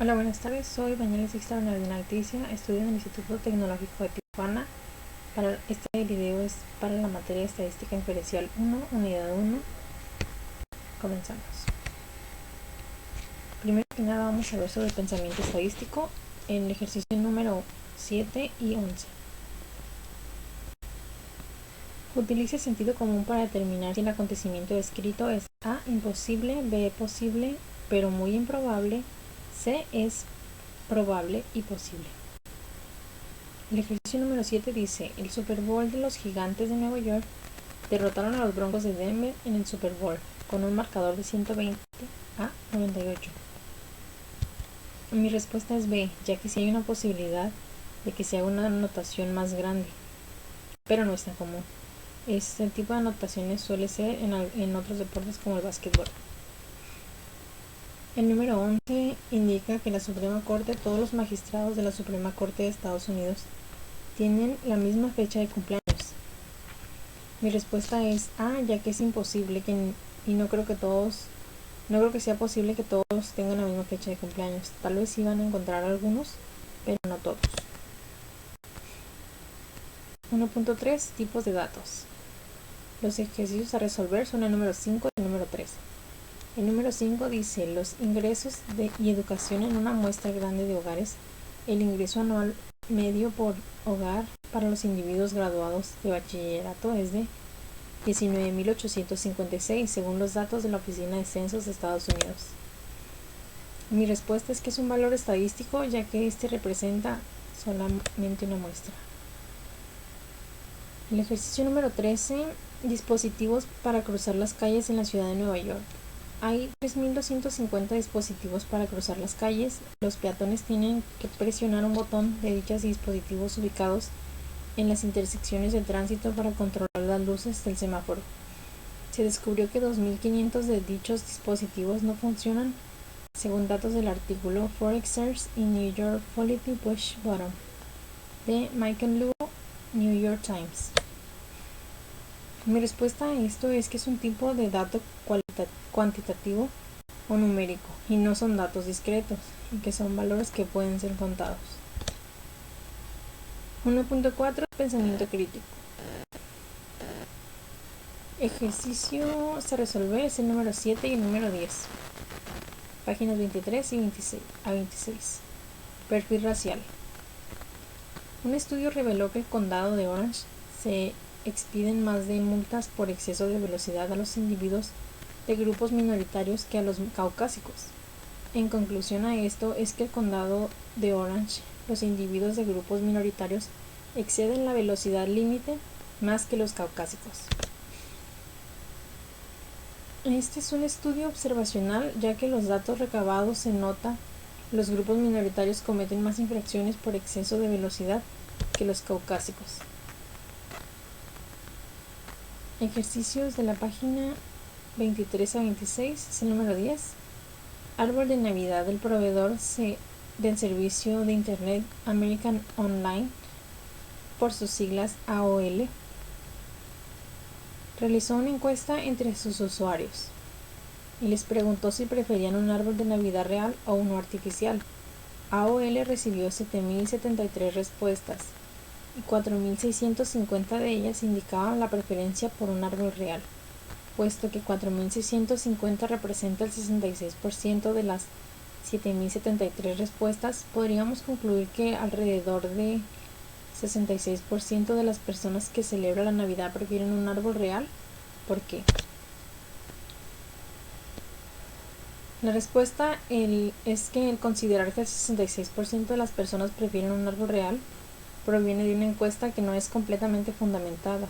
Hola, buenas tardes. Soy Daniela Sixta Bernardina, estudio en el Instituto Tecnológico de Tijuana. Este video es para la materia de Estadística Inferencial 1, Unidad 1. Comenzamos. Primero que nada vamos a ver sobre el pensamiento estadístico en el ejercicio número 7 y 11. Utilice el sentido común para determinar si el acontecimiento descrito es A, imposible, B, posible, pero muy improbable, C, es probable y posible. El ejercicio número 7 dice: el Super Bowl de los Gigantes de Nueva York derrotaron a los Broncos de Denver en el Super Bowl con un marcador de 120 a 98. Mi respuesta es B, ya que sí hay una posibilidad de que se haga una anotación más grande, pero no es tan común. Este tipo de anotaciones suele ser en otros deportes como el básquetbol. El número 11 indica que la Suprema Corte, todos los magistrados de la Suprema Corte de Estados Unidos tienen la misma fecha de cumpleaños. Mi respuesta es A, ya que es imposible y no creo que sea posible que todos tengan la misma fecha de cumpleaños. Tal vez sí van a encontrar algunos, pero no todos. 1.3 Tipos de datos. Los ejercicios a resolver son el número 5 y el número 3. El número 5 dice: los ingresos y educación en una muestra grande de hogares. El ingreso anual medio por hogar para los individuos graduados de bachillerato es de 19.856 según los datos de la Oficina de Censos de Estados Unidos. Mi respuesta es que es un valor estadístico, ya que este representa solamente una muestra. El ejercicio número 13. Dispositivos para cruzar las calles en la ciudad de Nueva York. Hay 3.250 dispositivos para cruzar las calles. Los peatones tienen que presionar un botón de dichos dispositivos ubicados en las intersecciones de tránsito para controlar las luces del semáforo. Se descubrió que 2.500 de dichos dispositivos no funcionan, según datos del artículo Forex Search in New York Polity Push Button de Michael Luo, New York Times. Mi respuesta a esto es que es un tipo de dato cuantitativo o numérico y no son datos discretos, y que son valores que pueden ser contados. 1.4 Pensamiento crítico. Ejercicio a resolver es el número 7 y el número 10. Páginas 23 y 26 a 26. Perfil racial. Un estudio reveló que el condado de Orange se expiden más de multas por exceso de velocidad a los individuos de grupos minoritarios que a los caucásicos. En conclusión a esto es que el condado de Orange, los individuos de grupos minoritarios exceden la velocidad límite más que los caucásicos. Este es un estudio observacional, ya que los datos recabados se nota los grupos minoritarios cometen más infracciones por exceso de velocidad que los caucásicos. Ejercicios de la página 23 a 26 es el número 10. Árbol de Navidad del proveedor del servicio de Internet American Online, por sus siglas AOL, realizó una encuesta entre sus usuarios y les preguntó si preferían un árbol de Navidad real o uno artificial. AOL recibió 7.073 respuestas y 4.650 de ellas indicaban la preferencia por un árbol real, puesto que 4.650 representa el 66% de las 7.073 respuestas. Podríamos concluir que alrededor de 66% de las personas que celebran la Navidad prefieren un árbol real. ¿Por qué? La respuesta es que el considerar que el 66% de las personas prefieren un árbol real proviene de una encuesta que no es completamente fundamentada,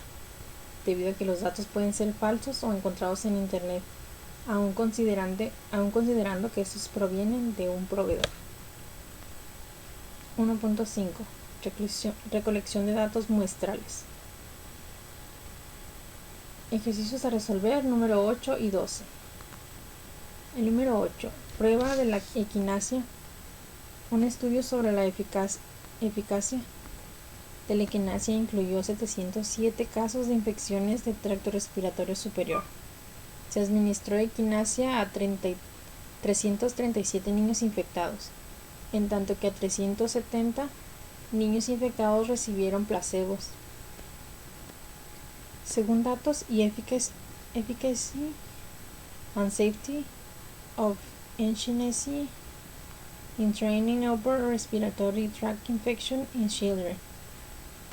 debido a que los datos pueden ser falsos o encontrados en Internet, aun considerando que estos provienen de un proveedor. 1.5 Recolección de datos muestrales. Ejercicios a resolver número 8 y 12. El número 8. Prueba de la equinacia. Un estudio sobre la eficacia de la equinacia incluyó 707 casos de infecciones del tracto respiratorio superior. Se administró equinacia a 337 niños infectados. en tanto que a 370 niños infectados recibieron placebos. Según datos y efficacy and safety of NCNC in training upper respiratory tract infection in children,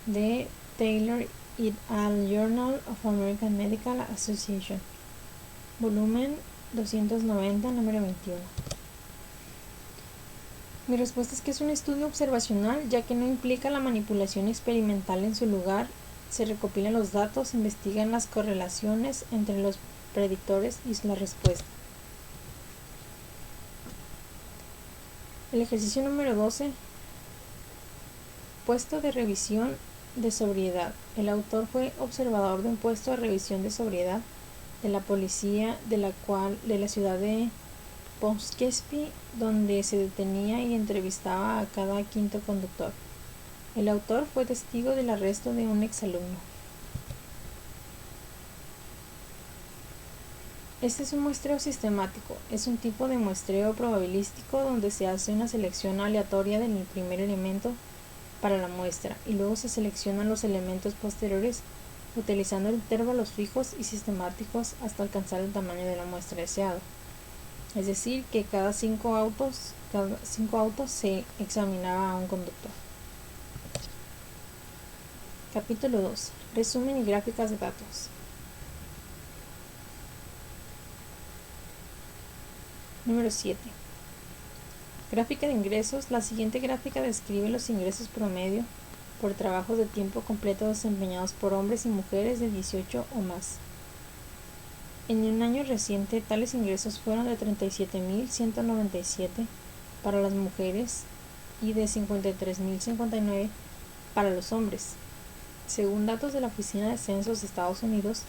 de Taylor et al. Journal of American Medical Association, volumen 290, número 21. Mi respuesta es que es un estudio observacional, ya que no implica la manipulación experimental en su lugar. Se recopilan los datos, se investigan las correlaciones entre los predictores y la respuesta. El ejercicio número 12. Puesto de revisión de sobriedad. El autor fue observador de un puesto de revisión de sobriedad de la policía de la ciudad de Poughkeepsie, donde se detenía y entrevistaba a cada quinto conductor. El autor fue testigo del arresto de un exalumno. Este es un muestreo sistemático. Es un tipo de muestreo probabilístico donde se hace una selección aleatoria del primer elemento para la muestra y luego se seleccionan los elementos posteriores utilizando intervalos fijos y sistemáticos hasta alcanzar el tamaño de la muestra deseado. Es decir, que cada cinco autos se examinaba a un conductor. Capítulo 2. Resumen y gráficas de datos. Número 7. Gráfica de ingresos. La siguiente gráfica describe los ingresos promedio por trabajos de tiempo completo desempeñados por hombres y mujeres de 18 o más. En un año reciente, tales ingresos fueron de 37.197 para las mujeres y de 53.059 para los hombres. Según datos de la Oficina de Censos de Estados Unidos,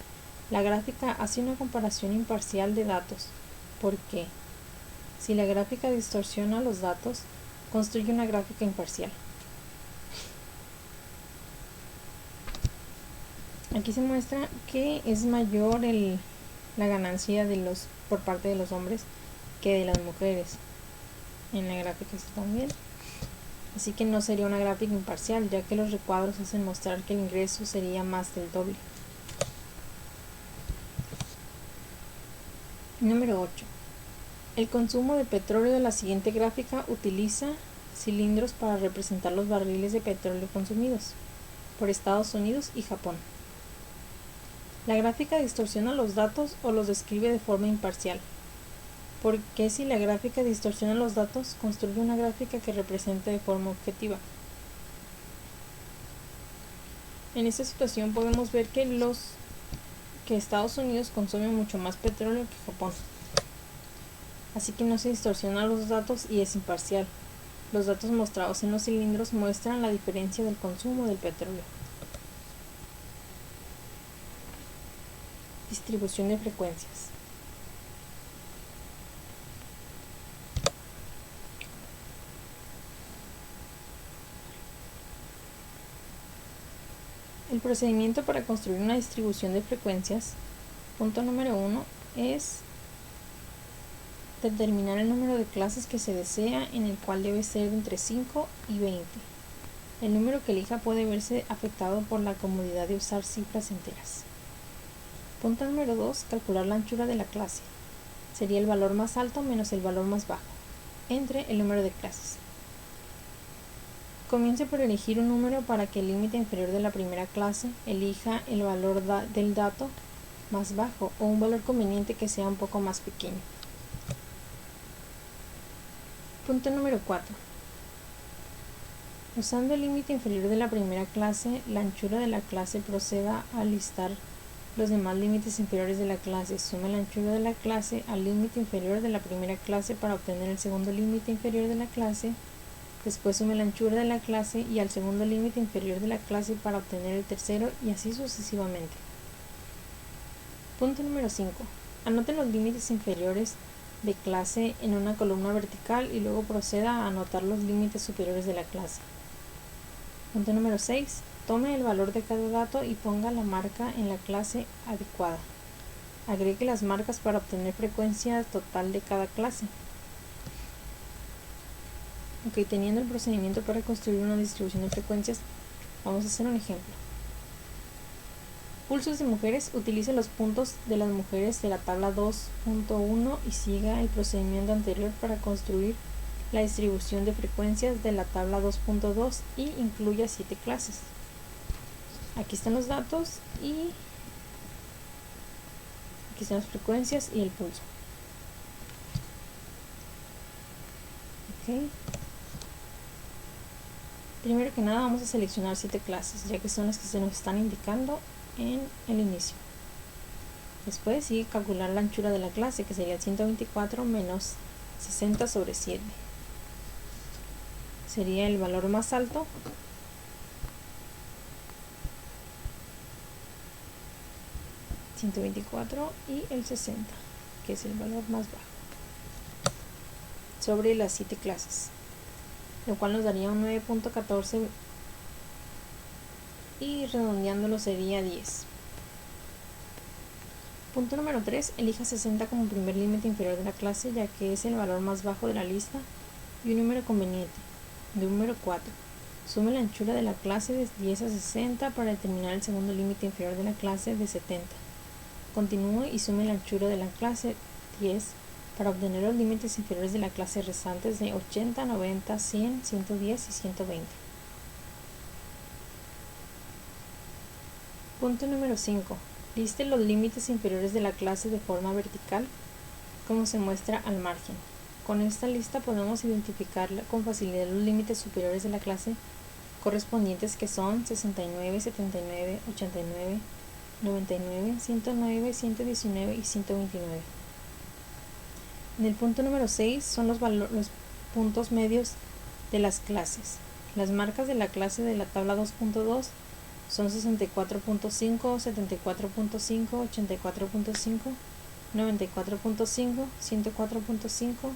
la gráfica hace una comparación imparcial de datos. ¿Por qué? Si la gráfica distorsiona los datos, construye una gráfica imparcial. Aquí se muestra que es mayor la ganancia por parte de los hombres que de las mujeres. En la gráfica está también. Así que no sería una gráfica imparcial, ya que los recuadros hacen mostrar que el ingreso sería más del doble. Número 8. El consumo de petróleo de la siguiente gráfica utiliza cilindros para representar los barriles de petróleo consumidos por Estados Unidos y Japón. La gráfica distorsiona los datos o los describe de forma imparcial. ¿Por qué si la gráfica distorsiona los datos, construye una gráfica que represente de forma objetiva? En esta situación podemos ver que Estados Unidos consume mucho más petróleo que Japón. Así que no se distorsionan los datos y es imparcial. Los datos mostrados en los cilindros muestran la diferencia del consumo del petróleo. Distribución de frecuencias. El procedimiento para construir una distribución de frecuencias, punto número 1, es determinar el número de clases que se desea, en el cual debe ser de entre 5 y 20. El número que elija puede verse afectado por la comodidad de usar cifras enteras. Punto número 2, calcular la anchura de la clase. Sería el valor más alto menos el valor más bajo, entre el número de clases. Comience por elegir un número para que el límite inferior de la primera clase elija el valor del dato más bajo o un valor conveniente que sea un poco más pequeño. Punto número 4. Usando el límite inferior de la primera clase, la anchura de la clase, proceda a listar los demás límites inferiores de la clase. Sume la anchura de la clase al límite inferior de la primera clase para obtener el segundo límite inferior de la clase. Después sume la anchura de la clase y al segundo límite inferior de la clase para obtener el tercero, y así sucesivamente. Punto número 5. Anote los límites inferiores de clase en una columna vertical y luego proceda a anotar los límites superiores de la clase. Punto número 6. Tome el valor de cada dato y ponga la marca en la clase adecuada. Agregue las marcas para obtener frecuencia total de cada clase. Ok, teniendo el procedimiento para construir una distribución de frecuencias, vamos a hacer un ejemplo. Pulsos de mujeres. Utilice los puntos de las mujeres de la tabla 2.1 y siga el procedimiento anterior para construir la distribución de frecuencias de la tabla 2.2 y incluya 7 clases. Aquí están los datos y aquí están las frecuencias y el pulso. Okay. Primero que nada vamos a seleccionar 7 clases, ya que son las que se nos están indicando en el inicio. Después sigue calcular la anchura de la clase, que sería 124 menos 60 sobre 7. Sería el valor más alto (124) y el 60, que es el valor más bajo, sobre las 7 clases, lo cual nos daría un 9.14 y redondeándolo sería 10. Punto número 3. Elija 60 como primer límite inferior de la clase, ya que es el valor más bajo de la lista y un número conveniente. Número 4. Sume la anchura de la clase de 10 a 60 para determinar el segundo límite inferior de la clase de 70. Continúe y sume la anchura de la clase 10 para obtener los límites inferiores de la clase restantes de 80, 90, 100, 110 y 120. Punto número 5. Liste los límites inferiores de la clase de forma vertical, como se muestra al margen. Con esta lista podemos identificar con facilidad los límites superiores de la clase correspondientes, que son 69, 79, 89, 99, 109, 119 y 129. En el punto número 6 son los puntos medios de las clases. Las marcas de la clase de la tabla 2.2 son 64.5, 74.5, 84.5, 94.5, 104.5,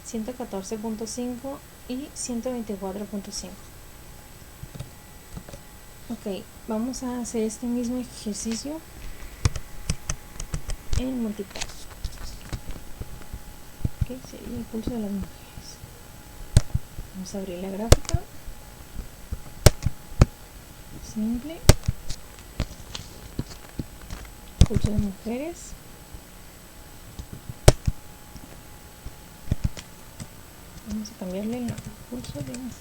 114.5 y 124.5. Ok, vamos a hacer este mismo ejercicio en multipaso. Ok, sería el pulso de las mujeres. Vamos a abrir la gráfica. Simple. Pulso de mujeres. Vamos a cambiarle el pulso de mujeres.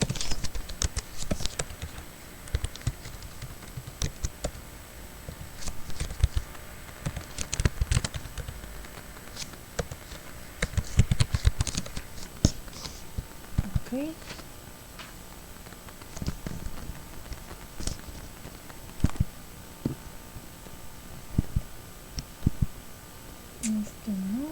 Ok. Esto no.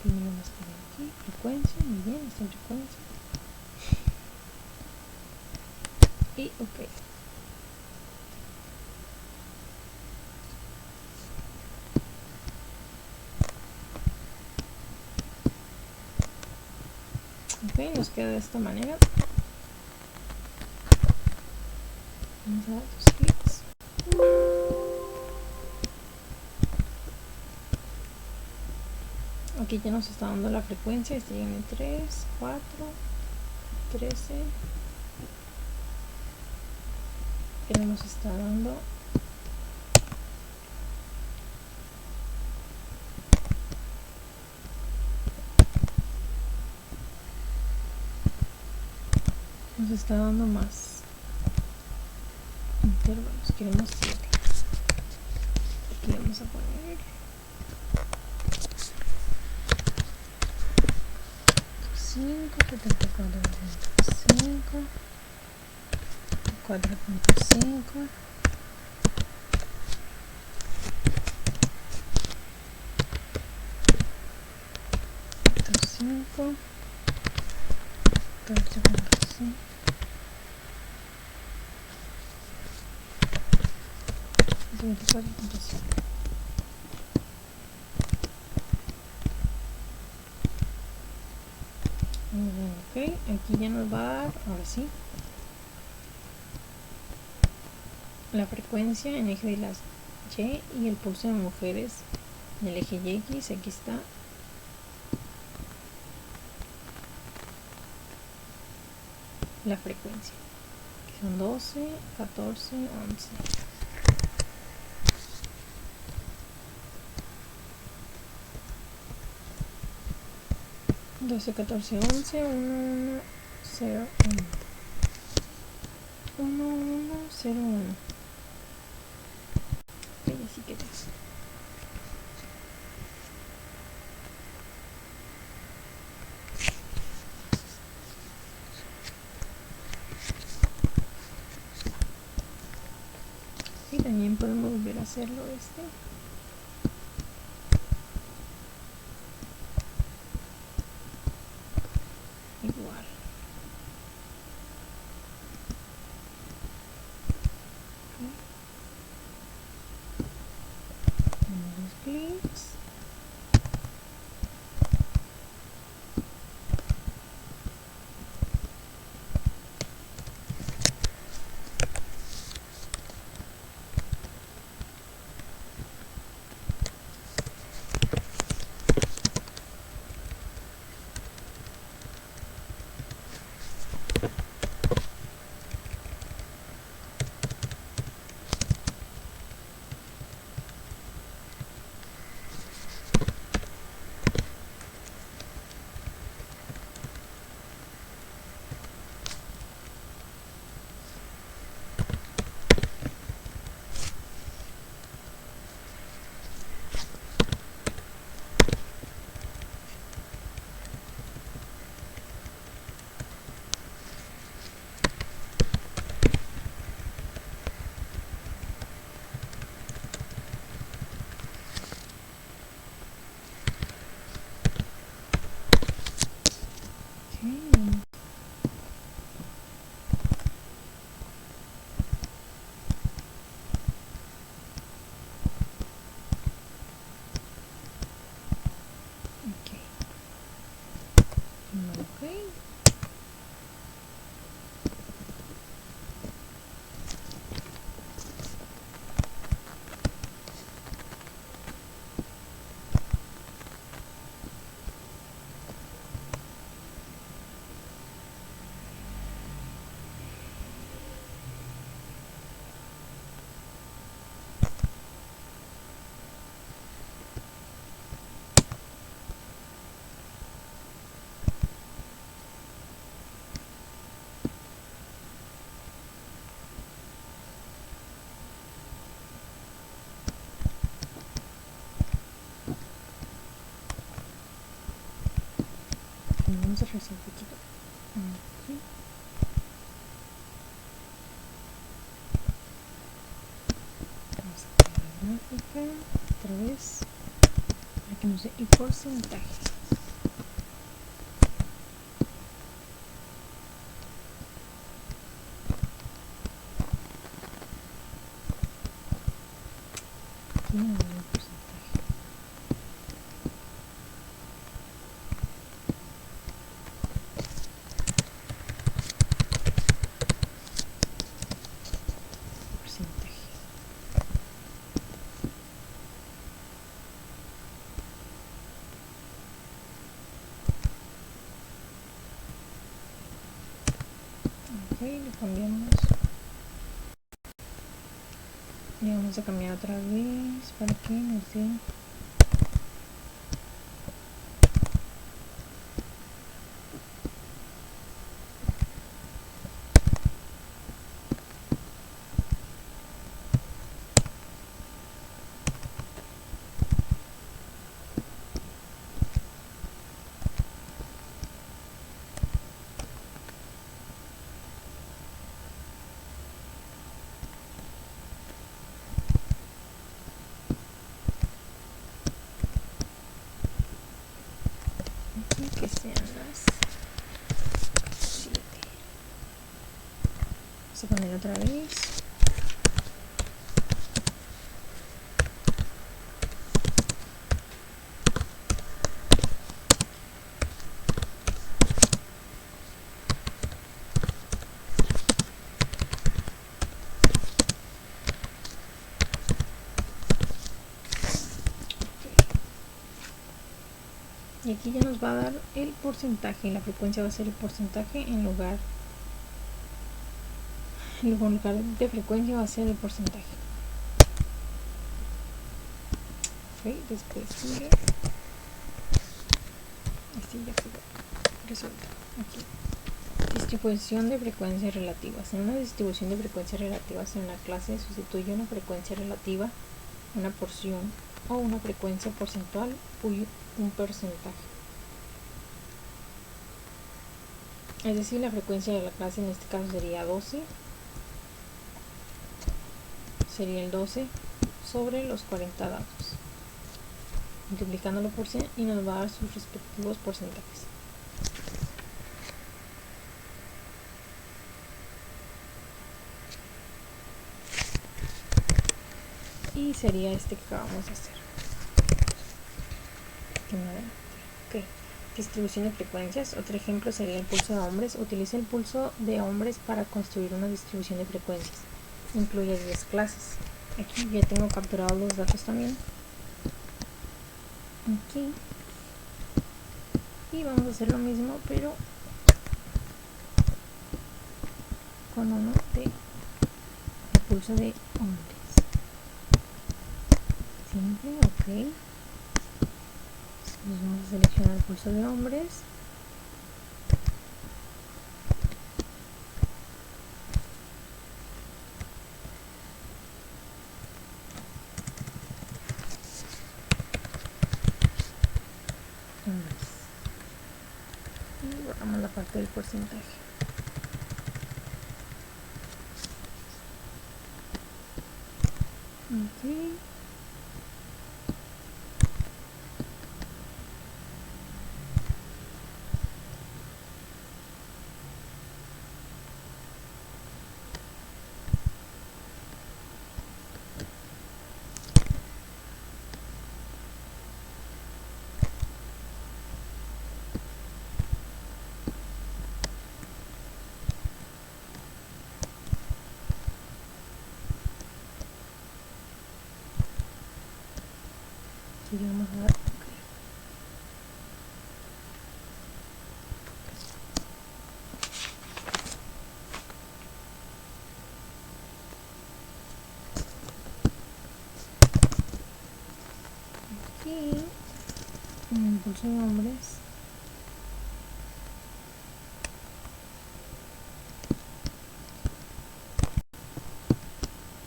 Vamos por aquí, frecuencia, muy bien, esta frecuencia. Y ok. Ok, nos queda de esta manera. Vamos a dar 2 clics. Aquí ya nos está dando la frecuencia, este tiene 3, 4, 13. Pero nos está dando más intervalos. Queremos 7. Aquí vamos a poner 5, 74, 5, 4.5, 5, 14.5, 24.5. Ok, aquí ya nos va a dar, ahora sí, la frecuencia en eje de las Y y el pulso de mujeres en el eje X. Aquí está. La frecuencia, que son 12, 14, 11. 12, 14, 11, 1, 1, 0, 1. 1, 1, 0, 1. Ok, así queda. Y también podemos volver a hacerlo igual. Los clics. Vamos a revisar un poquito. Aquí. Vamos a poner la gráfica otra vez para que nos dé el porcentaje. Aquí me da el porcentaje. Ok, le cambiamos. Le vamos a cambiar otra vez para que nos dé que sean las 7. Vamos a poner otra vez. Y aquí ya nos va a dar el porcentaje. La frecuencia va a ser el porcentaje en lugar de frecuencia va a ser el porcentaje. Ok, después sigue. Este ya quedó resuelto. Aquí. Distribución de frecuencias relativas. En una distribución de frecuencias relativas en la clase sustituye una frecuencia relativa, una porción o una frecuencia porcentual y un porcentaje. Es decir, la frecuencia de la clase en este caso sería 12. Sería el 12 sobre los 40 datos. Multiplicándolo por 100 y nos va a dar sus respectivos porcentajes. Y sería este que acabamos de hacer. Ok. Distribución de frecuencias. Otro ejemplo sería el pulso de hombres. Utiliza el pulso de hombres para construir una distribución de frecuencias. Incluye 10 clases. Aquí ya tengo capturados los datos también. Aquí. Y vamos a hacer lo mismo, pero con uno de el pulso de hombres. Simple, ok. Entonces vamos a seleccionar el pulso de hombres. Y borramos la parte del porcentaje. Ok. Y vamos a dar ok. Aquí en el pulso de hombres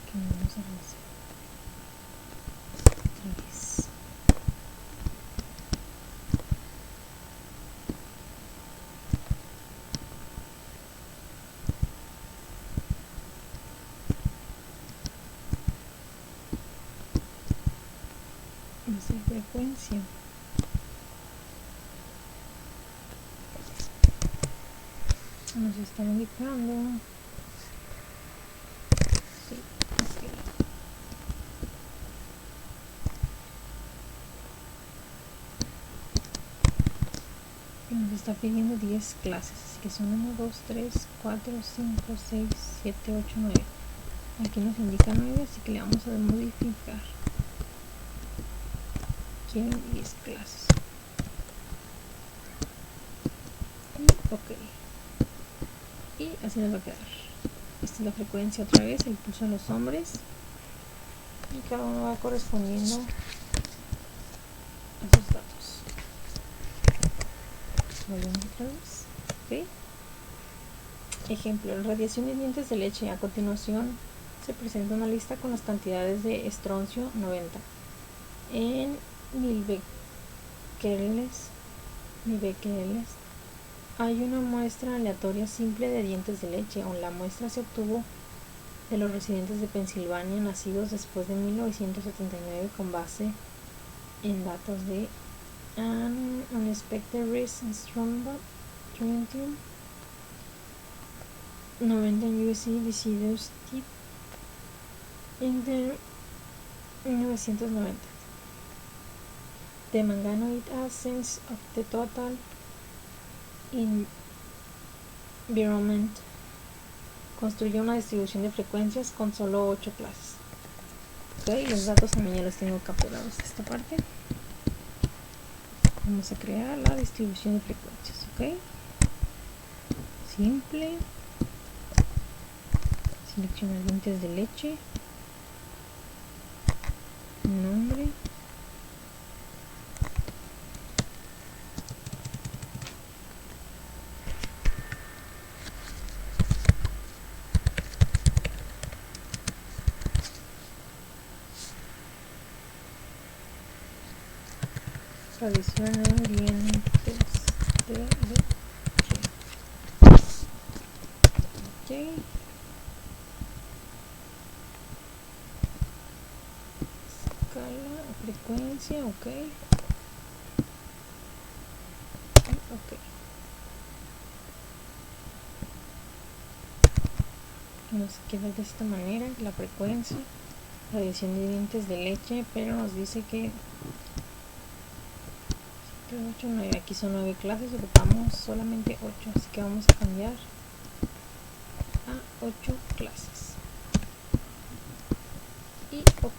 que vamos a realizar 3. Esa es frecuencia. Nos está indicando. Sí, okay. Y nos está pidiendo 10 clases, así que son 1, 2, 3, 4, 5, 6, 7, 8, 9. Aquí nos indica 9, así que le vamos a modificar. Quieren 10 clases. Y ok. Y así nos va a quedar. Esta es la frecuencia otra vez, el pulso de los hombres. Y cada uno va correspondiendo a sus datos. Volvemos otra vez. ¿Okay? Ejemplo, radiación de dientes de leche. A continuación se presenta una lista con las cantidades de estroncio 90 en 1000 becquereles. Hay una muestra aleatoria simple de dientes de leche. La muestra se obtuvo de los residentes de Pensilvania nacidos después de 1979 con base en datos de an unexpected risk instrument 90 USC deciduous tip in the 1990. The Manganoid sense of the total environment construyó una distribución de frecuencias con solo 8 clases. Ok, los datos también ya los tengo capturados esta parte. Vamos a crear la distribución de frecuencias, ¿ok? Simple. Seleccionar dientes de leche. Nombre. Tradición en dientes de leche. Ok. Escala, frecuencia, ok. Ok. Nos queda de esta manera la frecuencia, radiación de dientes de leche, pero nos dice que 8, 9, aquí son 9 clases, ocupamos solamente 8, así que vamos a cambiar a 8 clases. Y, okay.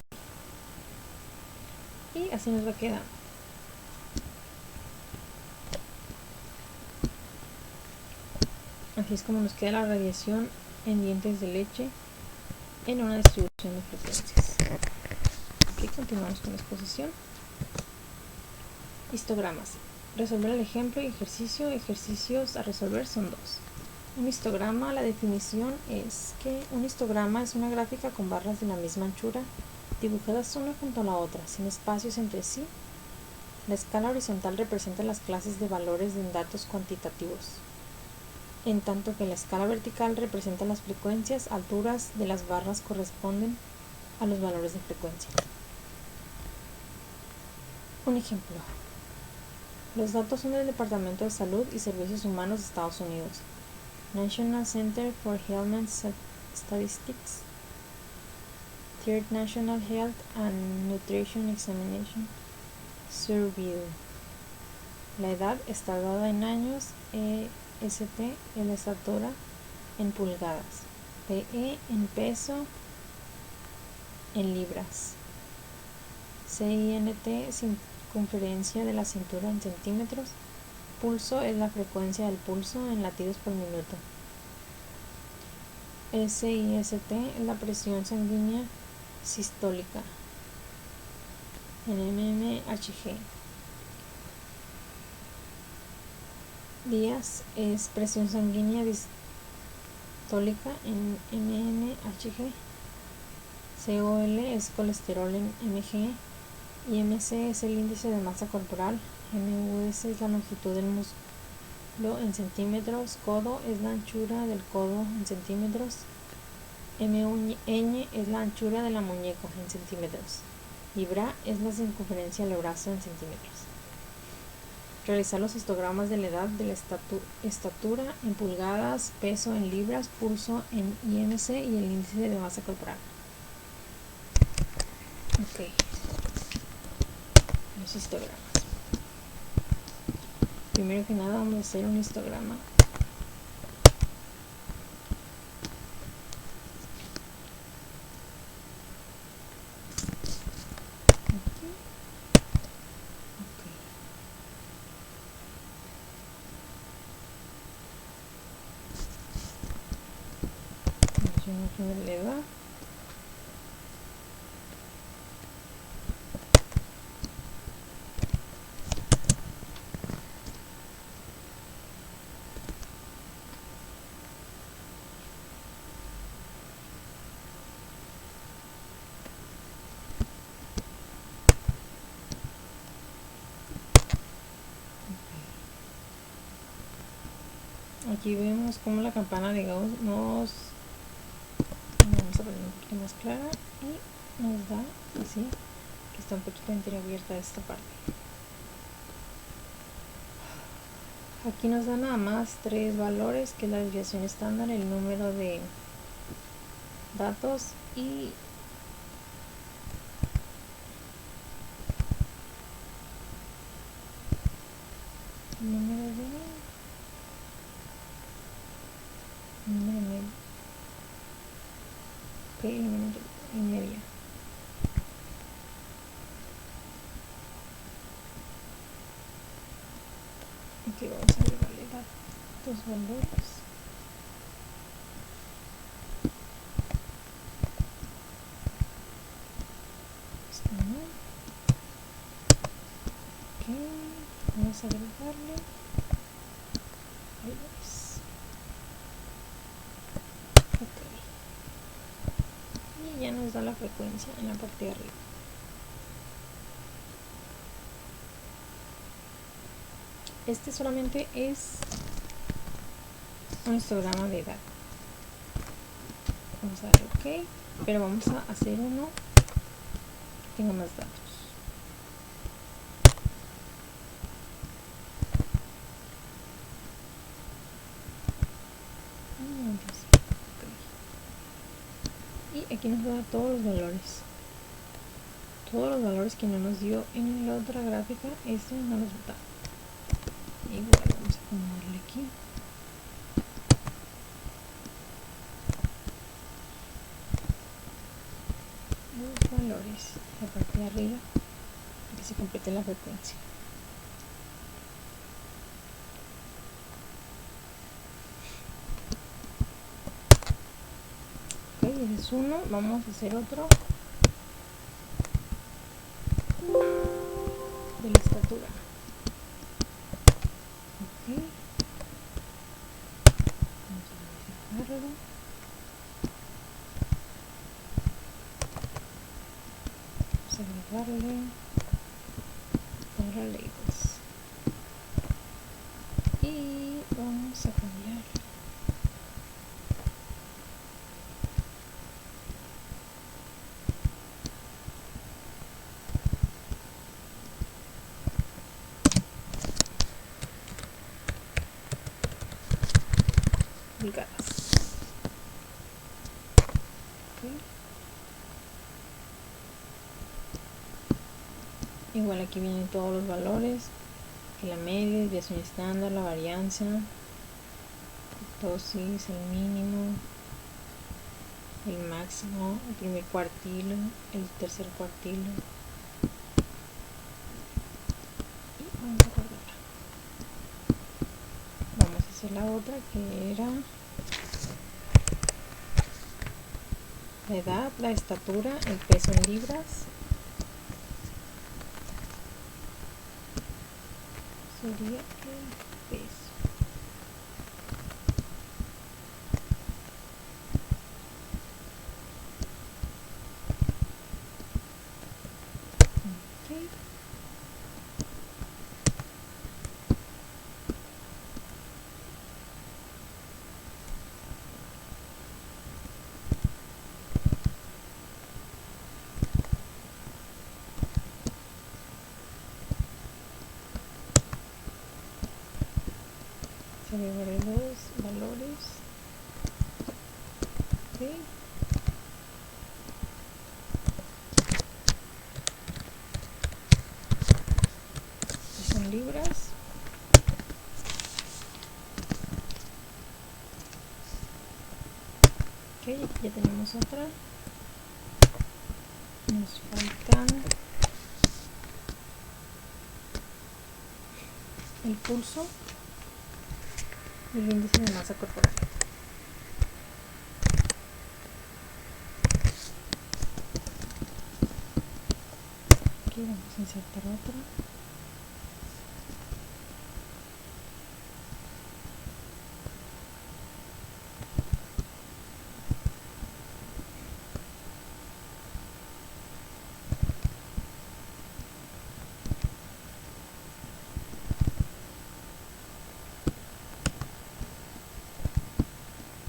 Y así nos va quedando. Así es como nos queda la radiación en dientes de leche en una distribución de frecuencias. Aquí continuamos con la exposición. Histogramas. Resolver el ejemplo y ejercicio. Ejercicios a resolver son 2. Un histograma, la definición es que un histograma es una gráfica con barras de la misma anchura dibujadas una junto a la otra, sin espacios entre sí. La escala horizontal representa las clases de valores en datos cuantitativos, en tanto que la escala vertical representa las frecuencias. Alturas de las barras corresponden a los valores de frecuencia. Un ejemplo. Los datos son del Departamento de Salud y Servicios Humanos de Estados Unidos. National Center for Health Statistics, Third National Health and Nutrition Examination Survey. La edad está dada en años, EST es la estatura en pulgadas, PE en peso en libras, CINT circunferencia de la cintura en centímetros, pulso es la frecuencia del pulso en latidos por minuto. SIST es la presión sanguínea sistólica en mmHg. Días es presión sanguínea distólica en mmHg. COL es colesterol en mg. Y MC es el índice de masa corporal. MUS es la longitud del músculo en centímetros. Codo es la anchura del codo en centímetros. MUñ es la anchura de la muñeca en centímetros. Y BRA es la circunferencia del brazo en centímetros. Realizar los histogramas de la edad, de la estatura en pulgadas, peso en libras, pulso en IMC y el índice de masa corporal. Ok. Los histogramas. Primero que nada vamos a hacer un histograma. Vamos a elevar. Aquí vemos como la campana de Gauss nos vamos a poner un poquito más clara y nos da así que está un poquito entreabierta esta parte. Aquí nos da nada más 3 valores, que es la desviación estándar, el número de datos y el número medio. Ok, el número y media. Aquí vamos a agregarle datos valores. Esto no. Ok, vamos a agregarle valores. Ok, y ya nos da la frecuencia en la parte de arriba. Este solamente es un histograma de edad. Vamos a darle ok, pero vamos a hacer uno que tenga más datos. Y aquí nos da todos los valores. Todos los valores que no nos dio en la otra gráfica, esto no los da. Igual vamos a acomodarle aquí. Los valores, la parte de arriba, para que se complete la frecuencia. Ok, ese es uno. Vamos a hacer otro de la estatura. Ok, vamos a modificarlo. Vamos a agregarle para labels y vamos a cambiar pulgadas. Okay. Igual aquí vienen todos los valores, que la media, desviación estándar, la varianza, dosis, el mínimo, el máximo, el primer cuartilo, el tercer cuartilo. Y vamos a guardarla. Vamos a hacer la otra, que era la edad, la estatura, el peso en libras. Sería el peso. Okay. Se agregaré los valores. Okay. Son libras. Ok, aquí ya tenemos otra. Nos faltan el pulso y el índice de masa corporal. Aquí vamos a insertar otra.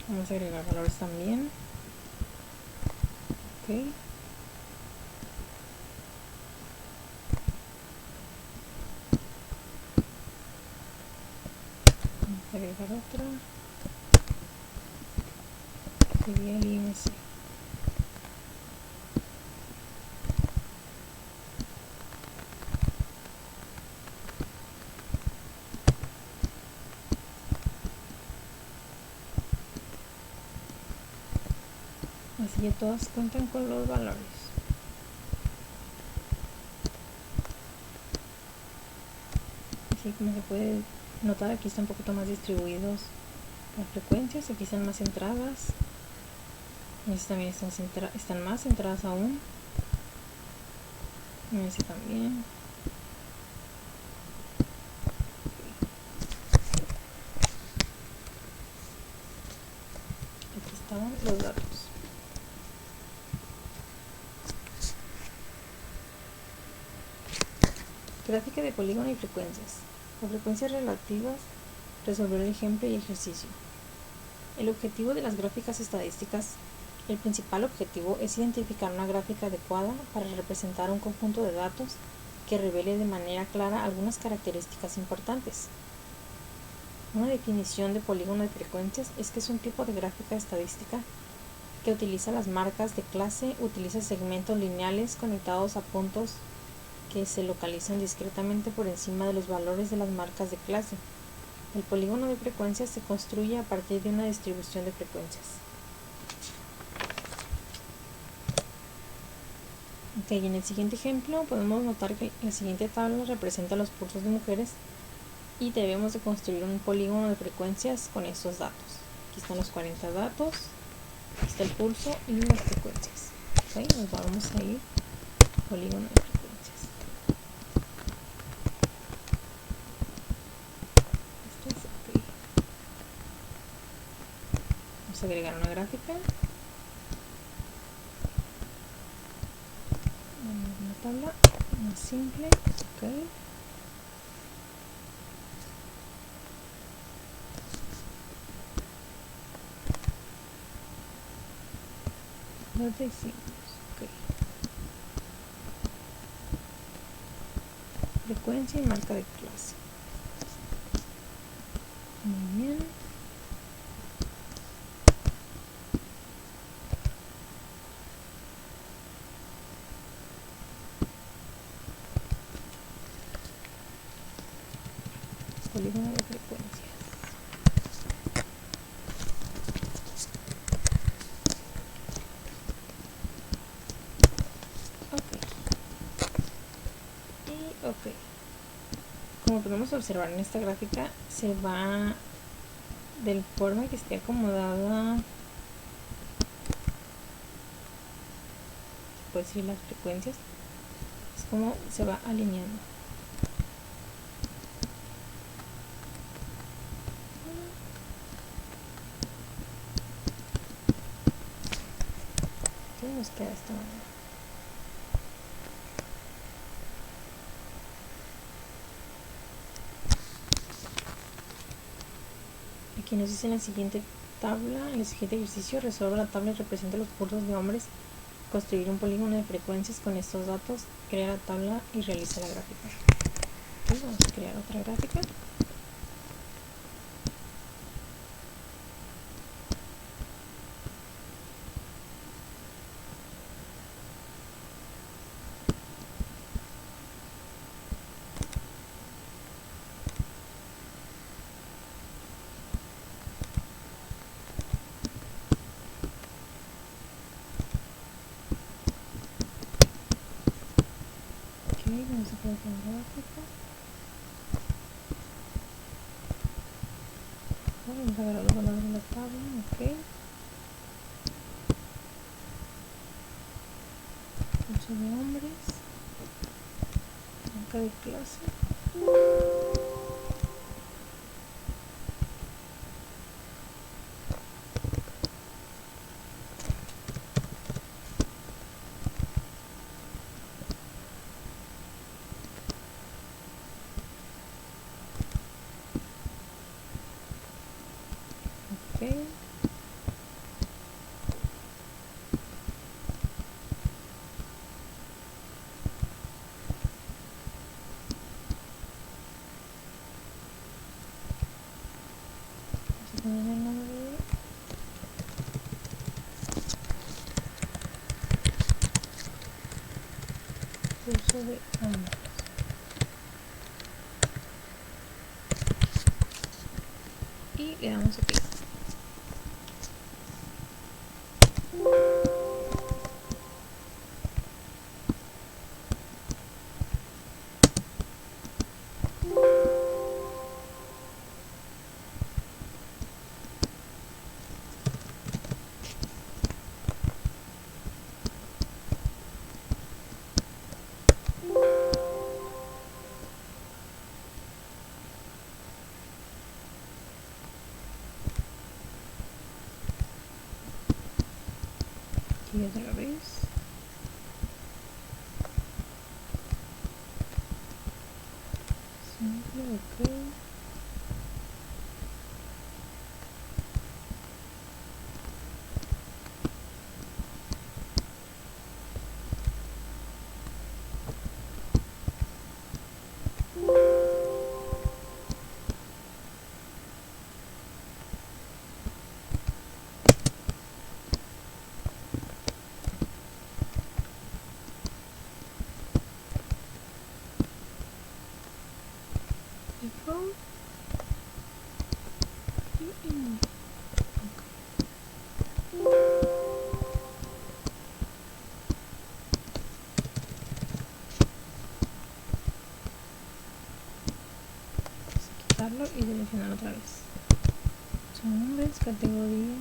Vamos a agregar valores también. Ok. Vamos a agregar otra. Sería el IMC. Así ya todas cuentan con los valores. Así como se puede Nota aquí están un poquito más distribuidos las frecuencias, aquí están más centradas, y estas también están más centradas aún, y ese también. Aquí estaban los datos. Gráfica de polígono y frecuencias. Las frecuencias relativas, resolver el ejemplo y ejercicio. El objetivo de las gráficas estadísticas. El principal objetivo es identificar una gráfica adecuada para representar un conjunto de datos que revele de manera clara algunas características importantes. Una definición de polígono de frecuencias es que es un tipo de gráfica estadística que utiliza las marcas de clase, utiliza segmentos lineales conectados a puntos que se localizan discretamente por encima de los valores de las marcas de clase. El polígono de frecuencias se construye a partir de una distribución de frecuencias. Okay, en el siguiente ejemplo podemos notar que la siguiente tabla representa los pulsos de mujeres y debemos de construir un polígono de frecuencias con estos datos. Aquí están los 40 datos, aquí está el pulso y las frecuencias. Okay, nos vamos a ir polígono de frecuencias. Okay. Vamos a agregar una gráfica. Una tabla más simple. Okay. Data y símbolos. Okay. Frecuencia y marca de clase. Muy bien. Polígono de frecuencias. Ok. Como podemos observar en esta gráfica, se va de forma que esté acomodada, puede decir las frecuencias, es como se va alineando. Ok, nos queda de esta manera. Aquí nos dice en la siguiente tabla, en el siguiente ejercicio, resuelva la tabla y representa los pulsos de hombres, construir un polígono de frecuencias con estos datos, crea la tabla y realiza la gráfica. Okay, vamos a crear otra gráfica. Vamos a colocar la gráfica. Vamos a ver los valores de la tabla. Ok. Pulso de hombres. Marca de clase. Ok. Vamos a poner el nombre de pulso de hombres. Y le damos OK. Y otra vez. Siempre, ok. Quitarlo y seleccionar otra vez. Hombres, categoría.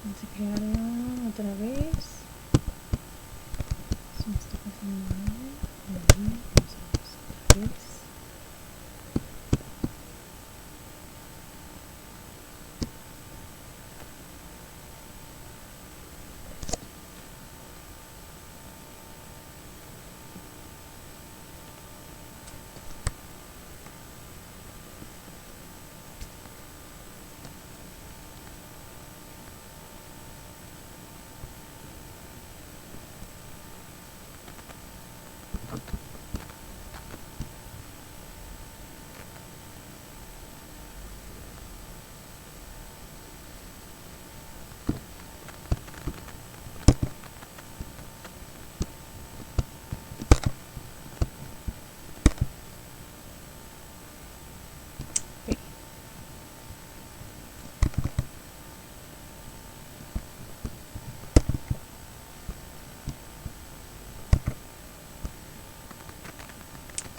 Vamos a crearla otra vez. Se me está pasando algo. Vamos a hacer otra vez.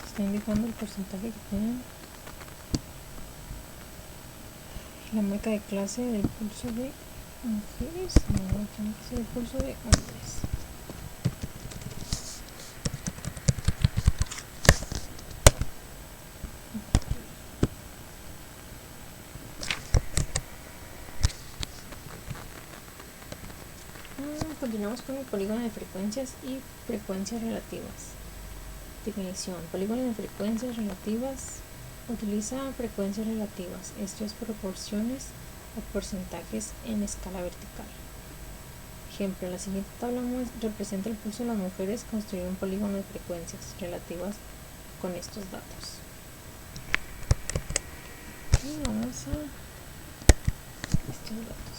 Está indicando el porcentaje que tienen la marca de clase del pulso de mujeres. No, tiene que ser el pulso de hombres. Continuamos con el polígono de frecuencias y frecuencias relativas. Definición: polígono de frecuencias relativas utiliza frecuencias relativas, esto es proporciones o porcentajes en escala vertical. Ejemplo: la siguiente tabla representa el pulso de las mujeres. Construir un polígono de frecuencias relativas con estos datos. Y vamos a estos datos.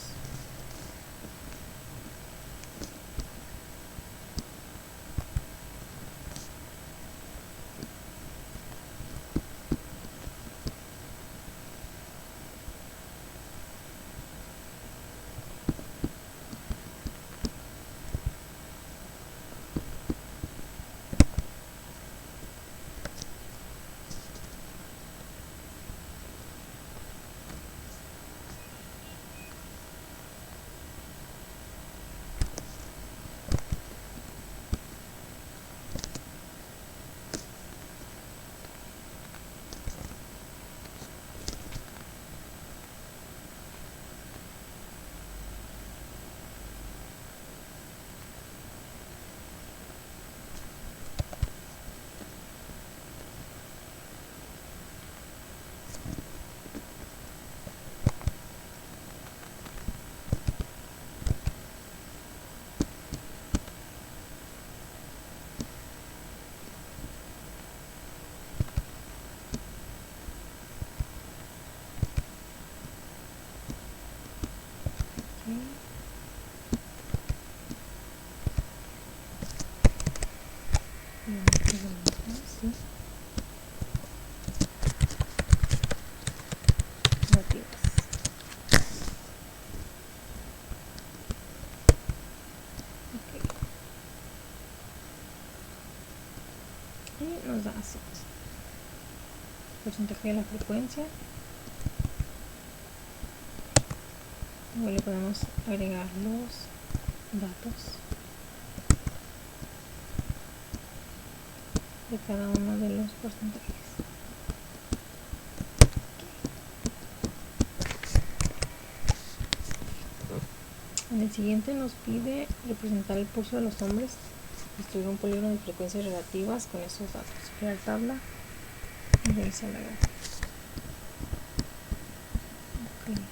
porcentaje de la frecuencia. Luego le podemos agregar los datos de cada uno de los porcentajes. En el siguiente nos pide representar el pulso de los hombres, construir un polígono de frecuencias relativas con esos datos, crear tabla y realizar la gráfica. Okay.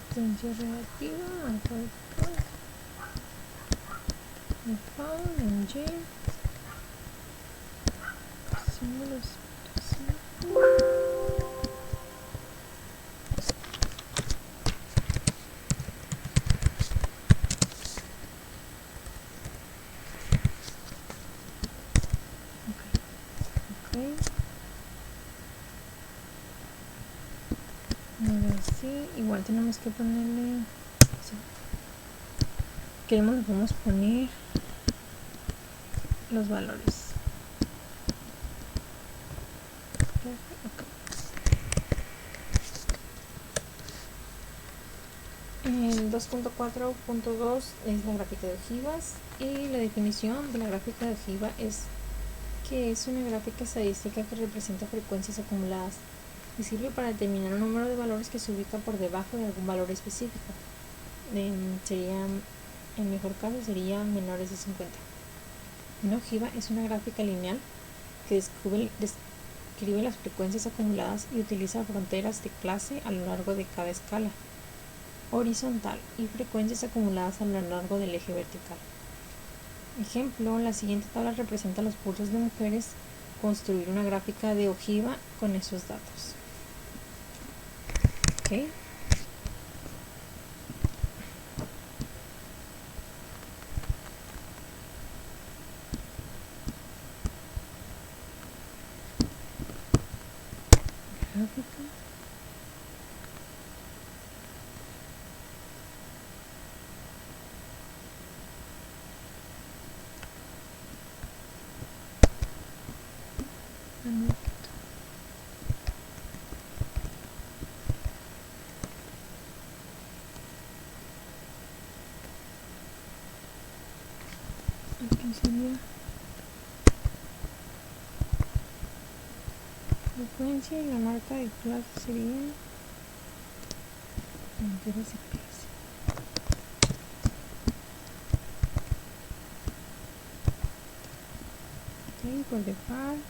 Potencia relativa, alfa de en Y, símbolos. Así, igual tenemos que ponerle, queremos, le podemos poner los valores. El 2.4.2 es la gráfica de ojivas y la definición de la gráfica de ojiva es que es una gráfica estadística que representa frecuencias acumuladas y sirve para determinar un número de valores que se ubica por debajo de algún valor específico. En mejor caso sería menores de 50. Una ojiva es una gráfica lineal que describe las frecuencias acumuladas y utiliza fronteras de clase a lo largo de cada escala horizontal y frecuencias acumuladas a lo largo del eje vertical. Ejemplo, la siguiente tabla representa los pulsos de mujeres. Construir una gráfica de ojiva con esos datos. ¿Okay? Gráfica. Aquí sería frecuencia y la marca de clase sería enteros de clase. Ok, por default.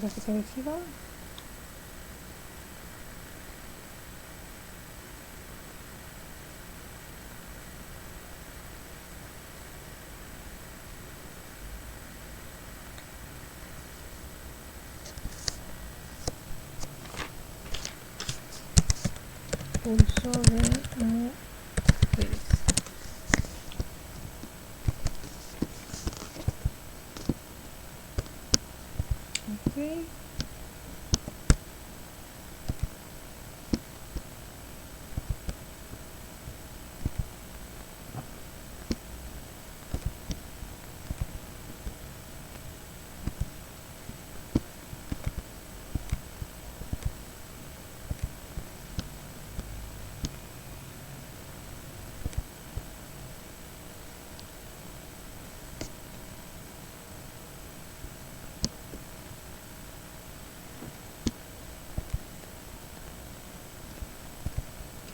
Gráfica de ojiva. Pulso de mujeres. Ok.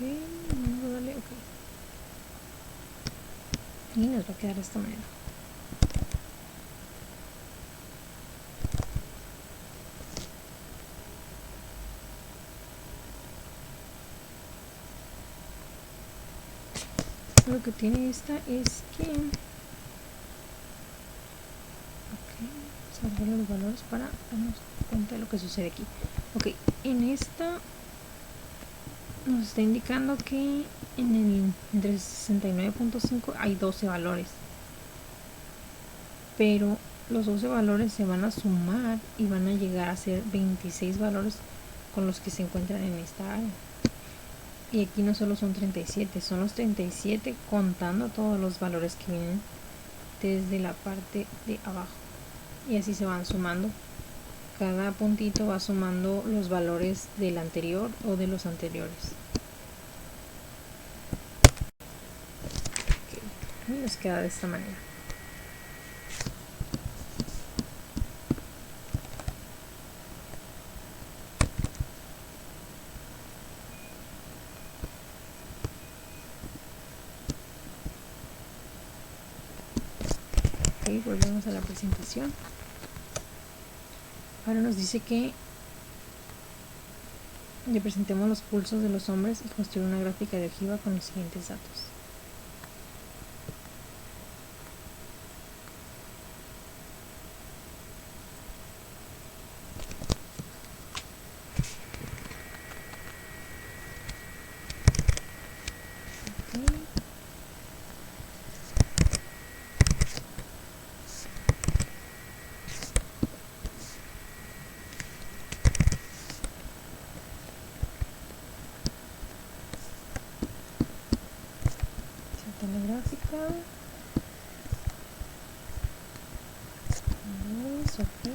vamos a darle ok. Y nos va a quedar de esta manera. Lo que tiene esta es que vamos a ver los valores para darnos cuenta de lo que sucede aquí. Ok, en esta nos está indicando que entre 69.5 hay 12 valores, pero los 12 valores se van a sumar y van a llegar a ser 26 valores con los que se encuentran en esta área. Y aquí no solo son 37, son los 37 contando todos los valores que vienen desde la parte de abajo. Y así se van sumando. Cada puntito va sumando los valores del anterior o de los anteriores. Okay. Y nos queda de esta manera. Okay, volvemos a la presentación. Ahora nos dice que representemos los pulsos de los hombres y construir una gráfica de ojiva con los siguientes datos. La gráfica. Ok.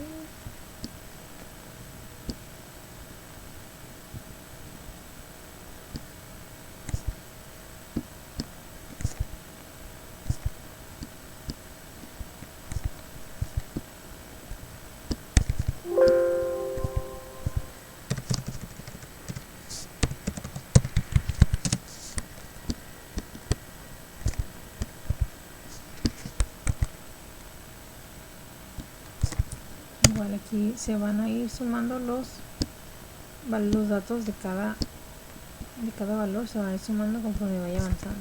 Igual aquí se van a ir sumando los datos de cada valor, se van a ir sumando conforme vaya avanzando.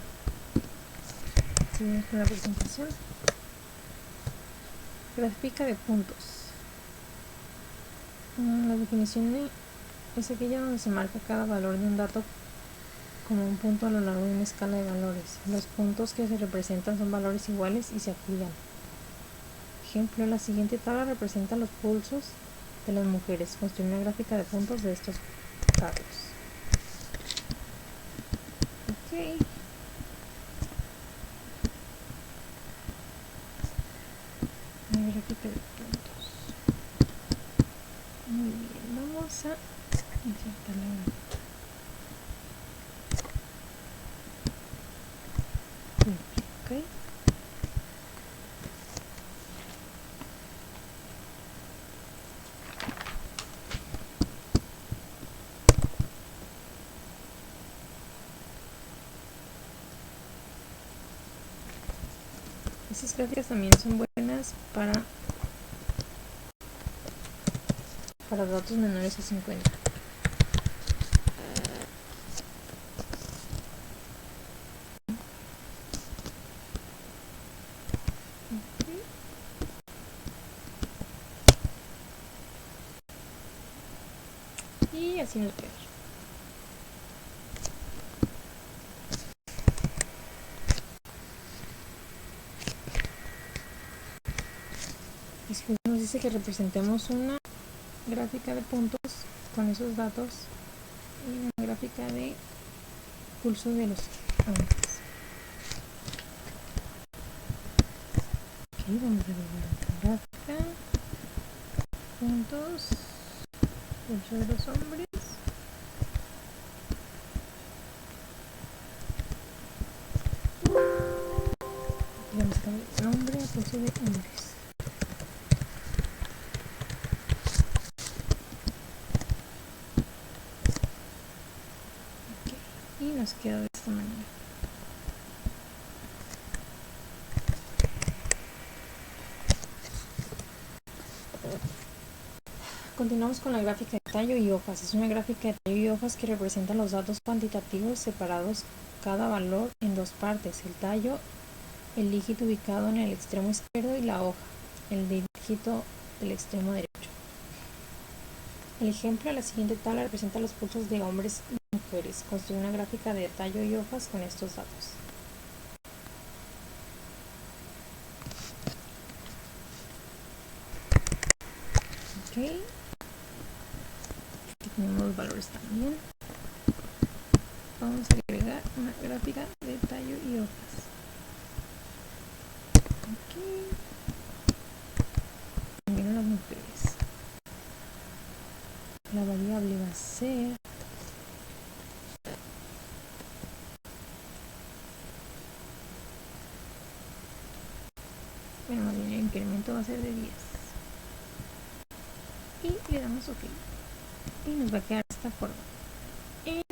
Seguimos con la presentación. Gráfica de puntos. La definición es aquella donde se marca cada valor de un dato como un punto a lo largo de una escala de valores. Los puntos que se representan son valores iguales y se acudan. Ejemplo, la siguiente tabla representa los pulsos de las mujeres. Construir una gráfica de puntos de estos datos. Ok. Una gráfica de puntos. Muy bien, vamos a insertar la gráfica. Ok. Esas gráficas también son buenas para datos menores a 50. Y así nos queda. Después nos dice que representemos una gráfica de puntos con esos datos y una gráfica de pulso de los hombres. Ok, vamos a ver la gráfica, puntos, pulso de los hombres. Vamos a cambiar el nombre a pulso de hombres. y nos queda de esta manera. Continuamos con la gráfica de tallo y hojas. Es una gráfica de tallo y hojas que representa los datos cuantitativos separados cada valor en dos partes: el tallo, el dígito ubicado en el extremo izquierdo, y la hoja, el dígito del extremo derecho. El ejemplo de la siguiente tabla representa los pulsos de hombres y mujeres. Construye una gráfica de tallo y hojas con estos datos. Ok. Aquí tenemos los valores también. Vamos a agregar una gráfica de tallo y hojas. Aquí. También las mujeres. La variable va a ser más bien el incremento va a ser de 10 y le damos OK y nos va a quedar de esta forma. En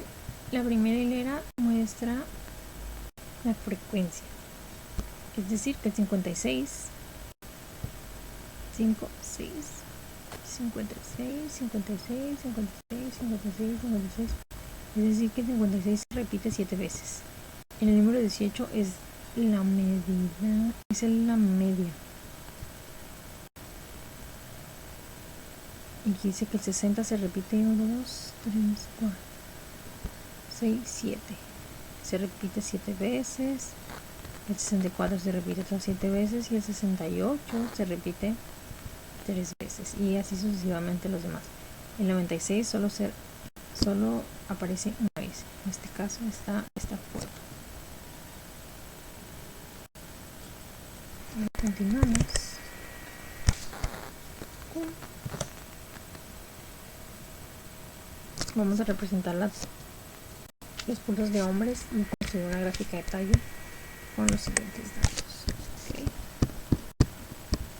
la primera hilera muestra la frecuencia, es decir que el 56, 5, 6, 56, 56, 56, 56, 56, es decir que el 56 se repite 7 veces. El número 18 es la medida, es la media. Y aquí dice que el 60 se repite 1, 2, 3, 4, 6, 7. Se repite 7 veces. El 64 se repite otras 7 veces. Y el 68 se repite 3 veces. Y así sucesivamente los demás. El 96 solo aparece una vez. En este caso está esta forma. Continuamos. Vamos a representar los pulsos de hombres y construir una gráfica de tallo con los siguientes datos. Okay.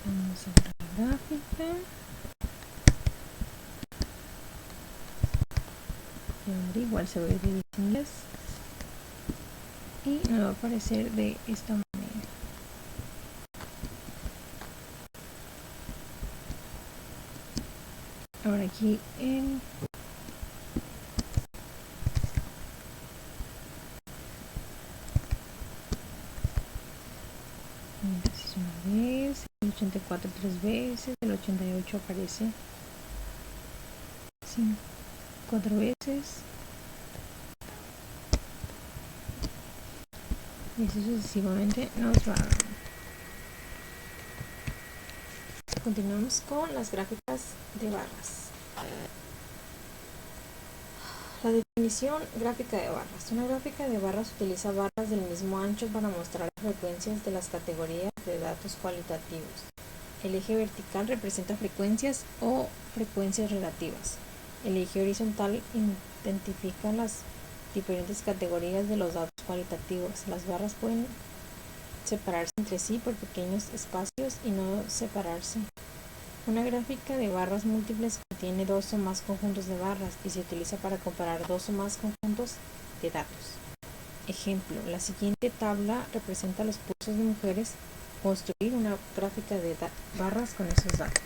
Vamos a ver la gráfica. Y igual se va a ir de 10 en 10 y nos va a aparecer de esta manera. Ahora aquí en una vez, el 84 3 veces, el 88 aparece 4 veces y así sucesivamente nos va. Continuamos con las gráficas de barras. La definición gráfica de barras. Una gráfica de barras utiliza barras del mismo ancho para mostrar las frecuencias de las categorías de datos cualitativos. El eje vertical representa frecuencias o frecuencias relativas. El eje horizontal identifica las diferentes categorías de los datos cualitativos. Las barras pueden separarse entre sí por pequeños espacios y no separarse. Una gráfica de barras múltiples contiene dos o más conjuntos de barras y se utiliza para comparar dos o más conjuntos de datos. Ejemplo, la siguiente tabla representa los pulsos de mujeres. Construir una gráfica de barras con esos datos.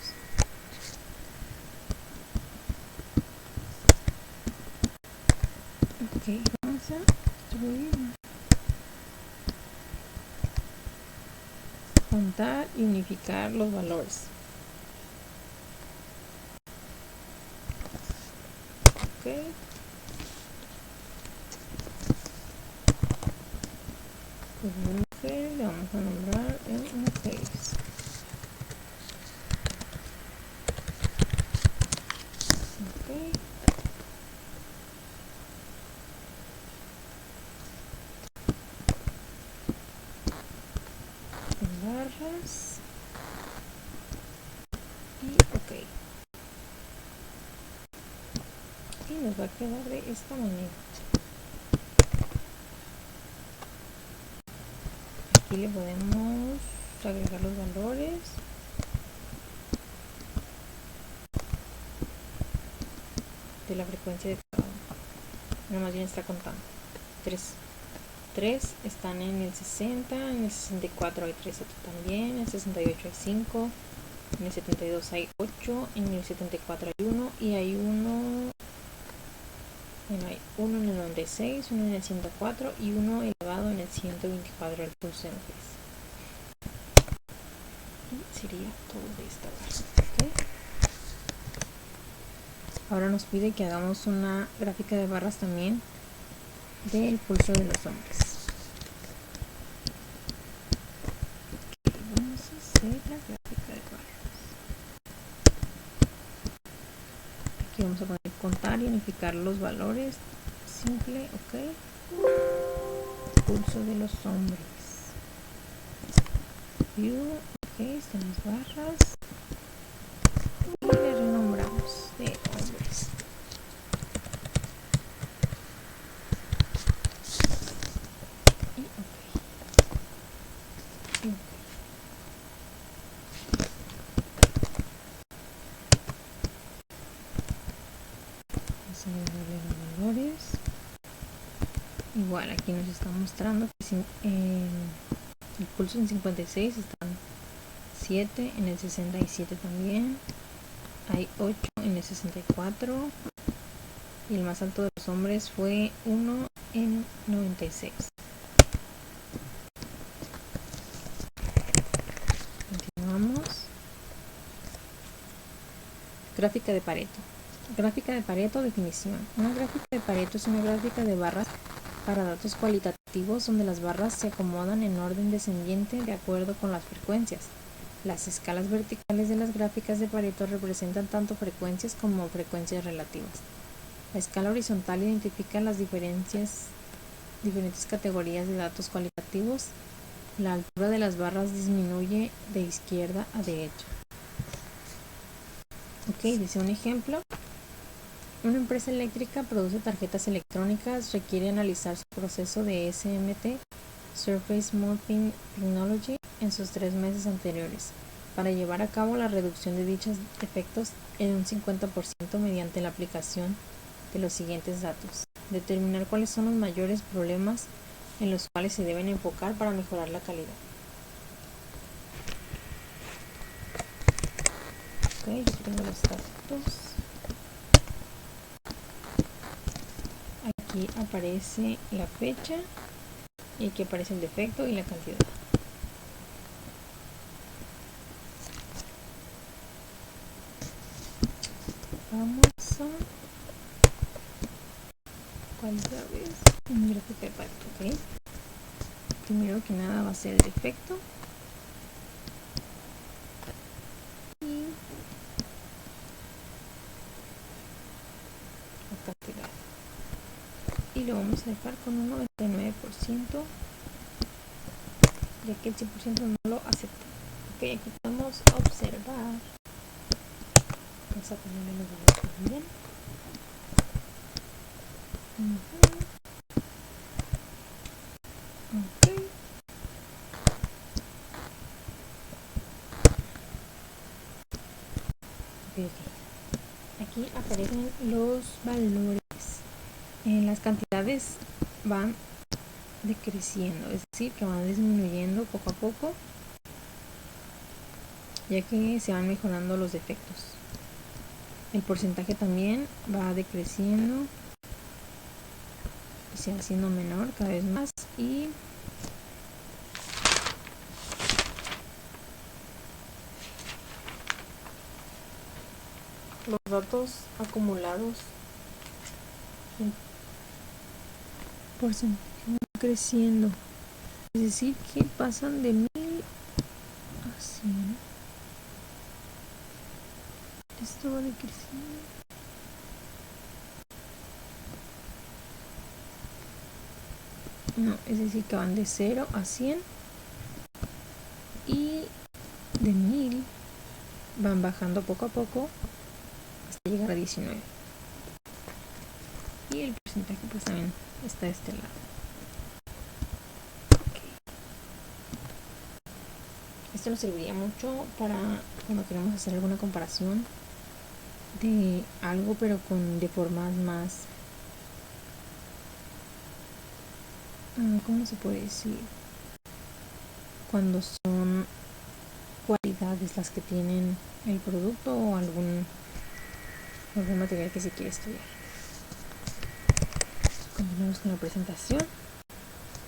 Ok, vamos a construir, contar y unificar los valores. Ok. Pues mujer le vamos a nombrar en mujeres. Ok. Barras y OK, y nos va a quedar de esta manera. Aquí le podemos agregar los valores de la frecuencia de cada uno. Más bien está contando. 3 están en el 60, en el 64 hay 3 también, en el 68 hay 5, en el 72 hay 8, en el 74 hay 1 y hay uno, bueno, hay uno en el 96, uno en el 104 y uno elevado en el 124 del pulso de Angeles. Y sería todo de esta parte. ¿Okay? Ahora nos pide que hagamos una gráfica de barras también del pulso de los hombres. Vamos a hacer la gráfica de barras. Aquí vamos a poner contar y unificar los valores. Simple, ok. Pulso de los hombres. View, ok, están las barras. Y le renombramos de hombres. Y ok. Y ok. Vamos a darle los valores. Igual aquí nos está mostrando que el pulso en 56 están 7, en el 67 también, hay 8 en el 64 y el más alto de los hombres fue 1 en 96. Continuamos. Gráfica de Pareto. Gráfica de Pareto, definición. Una gráfica de Pareto es una gráfica de barras para datos cualitativos donde las barras se acomodan en orden descendiente de acuerdo con las frecuencias. Las escalas verticales de las gráficas de Pareto representan tanto frecuencias como frecuencias relativas. La escala horizontal identifica las diferentes categorías de datos cualitativos. La altura de las barras disminuye de izquierda a derecha. Ok, dice un ejemplo. Una empresa eléctrica produce tarjetas electrónicas, requiere analizar su proceso de SMT, Surface Moulding Technology, en sus 3 meses anteriores, para llevar a cabo la reducción de dichos defectos en un 50% mediante la aplicación de los siguientes datos. Determinar cuáles son los mayores problemas en los cuales se deben enfocar para mejorar la calidad. Ok, yo tengo los datos. Aquí aparece la fecha y aquí aparece el defecto y la cantidad. Vamos a ¿cuál vez? Un gráfico de Pareto, ok. Primero que nada va a ser el defecto y la cantidad. Y lo vamos a dejar con un 99%, ya que el 100% no lo acepta. Ok, aquí podemos observar. Vamos a ponerle los valores también. Ok. Aquí aparecen los valores. Las cantidades van decreciendo, es decir, que van disminuyendo poco a poco, ya que se van mejorando los defectos. El porcentaje también va decreciendo y se va haciendo menor cada vez más, y los datos acumulados en porcentaje van creciendo, es decir, que pasan de 1000 a 100. Esto va decreciendo. No, es decir, que van de 0 a 100 y de 1000 van bajando poco a poco hasta llegar a 19. Y el porcentaje pues también está de este lado. Okay. Esto nos serviría mucho para cuando queremos hacer alguna comparación de algo pero de formas más ¿cómo se puede decir? Cuando son cualidades las que tienen el producto o algún material que se quiere estudiar. Continuamos con la presentación.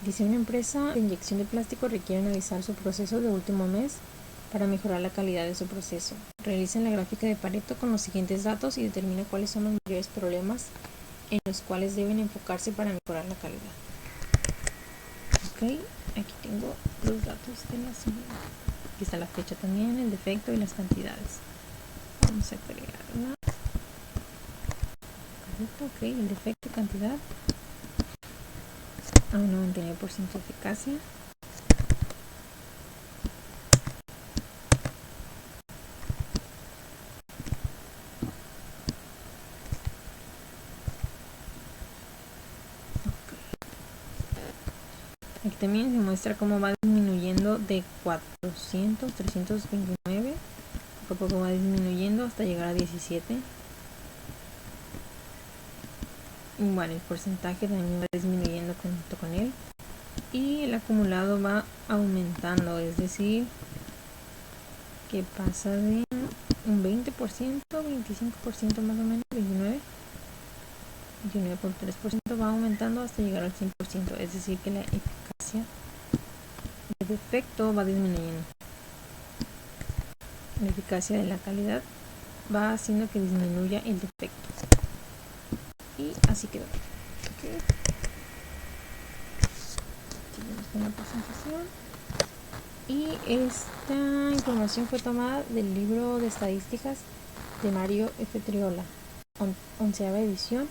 Dice: una empresa de inyección de plástico requiere analizar su proceso de último mes para mejorar la calidad de su proceso. Realicen la gráfica de Pareto con los siguientes datos y determina cuáles son los mayores problemas en los cuales deben enfocarse para mejorar la calidad. Ok, aquí tengo los datos de la siguiente. Aquí está la fecha también, el defecto y las cantidades. Vamos a crearla. Ok, el defecto y cantidad a un 99% de eficacia. Aquí también se muestra cómo va disminuyendo de 400, 329, poco a poco va disminuyendo hasta llegar a 17. Bueno, el porcentaje también va disminuyendo junto con él y el acumulado va aumentando, es decir, que pasa de un 20%, 25% más o menos, 29.3% va aumentando hasta llegar al 100%, es decir, que la eficacia del defecto va disminuyendo. La eficacia de la calidad va haciendo que disminuya el defecto. Y así quedó. Okay. Seguimos con la presentación. Y esta información fue tomada del libro de estadísticas de Mario F. Triola, 11ª edición.